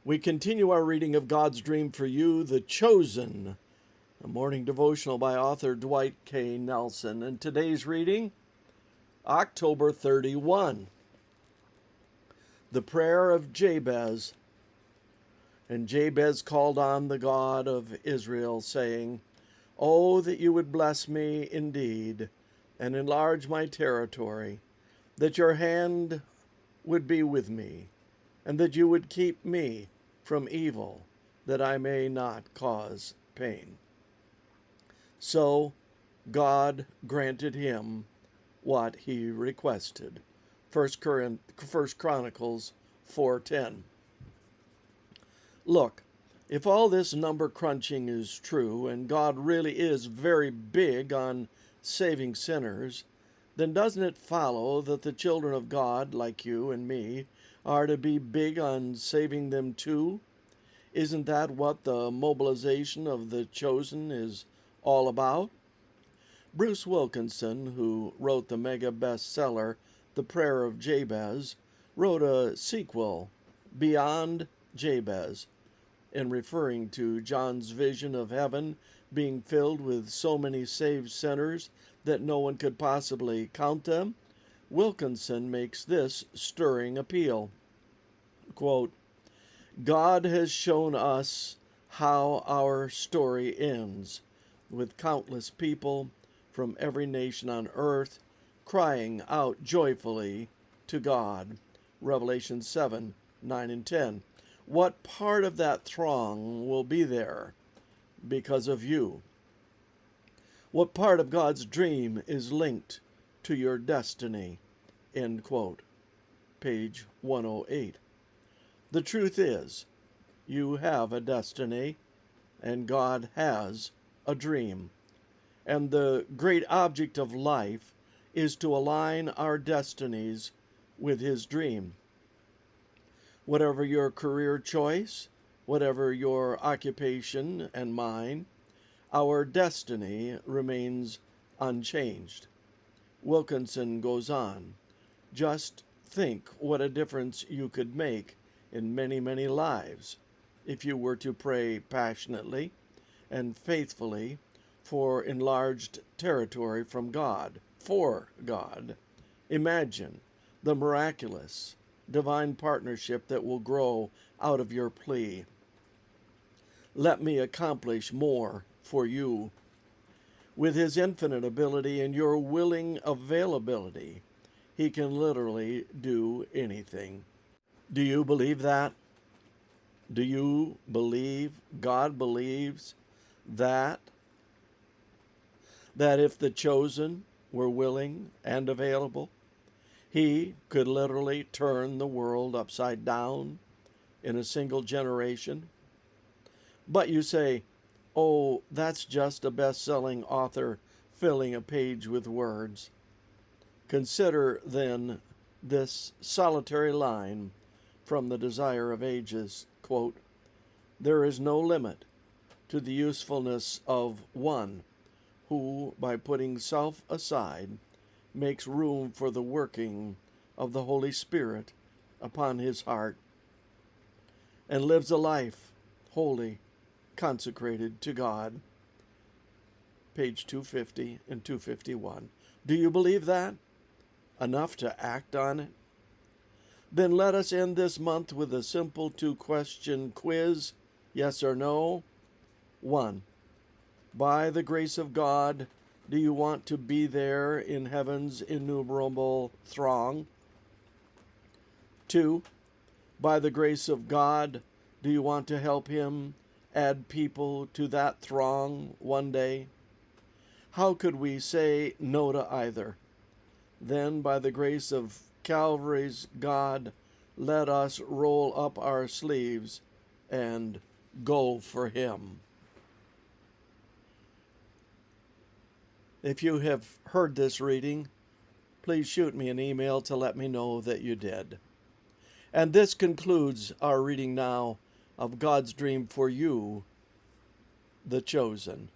We continue our reading of God's Dream for You, The Chosen, a morning devotional by author Dwight K. Nelson. And today's reading, October 31, the Prayer of Jabez. And Jabez called on the God of Israel, saying, "Oh, that you would bless me indeed, and enlarge my territory, that your hand would be with me, and that you would keep me from evil, that I may not cause pain." So God granted him what he requested. 1 Chronicles 4:10. Look, if all this number crunching is true, and God really is very big on saving sinners, then doesn't it follow that the children of God, like you and me, are to be big on saving them too? Isn't that what the mobilization of the chosen is all about? Bruce Wilkinson, who wrote the mega bestseller The Prayer of Jabez, wrote a sequel, Beyond Jabez, in referring to John's vision of heaven being filled with so many saved sinners that no one could possibly count them. Wilkinson makes this stirring appeal. Quote, "God has shown us how our story ends, with countless people from every nation on earth crying out joyfully to God." Revelation 7, 9 and 10. What part of that throng will be there because of you? What part of God's dream is linked to your destiny? End quote. Page 108. The truth is, you have a destiny, and God has a dream. And the great object of life is to align our destinies with His dream. Whatever your career choice, whatever your occupation and mine, our destiny remains unchanged. Wilkinson goes on, "Just think what a difference you could make in many, many lives if you were to pray passionately and faithfully for enlarged territory from God, for God. Imagine the miraculous, divine partnership that will grow out of your plea. Let me accomplish more for you." With His infinite ability and your willing availability, He can literally do anything. Do you believe that? Do you believe God believes that? That if the chosen were willing and available, He could literally turn the world upside down in a single generation? But you say, "Oh, that's just a best-selling author filling a page with words." Consider then this solitary line from the Desire of Ages, quote, "There is no limit to the usefulness of one who, by putting self aside, makes room for the working of the Holy Spirit upon his heart, and lives a life wholly consecrated to God." Page 250 and 251. Do you believe that? Enough to act on it? Then let us end this month with a simple 2-question quiz, yes or no. 1. By the grace of God, do you want to be there in heaven's innumerable throng? 2. By the grace of God, do you want to help Him add people to that throng one day? How could we say no to either? Then, by the grace of Calvary's God, let us roll up our sleeves and go for Him. If you have heard this reading, please shoot me an email to let me know that you did. And this concludes our reading now of God's Dream for You, The Chosen.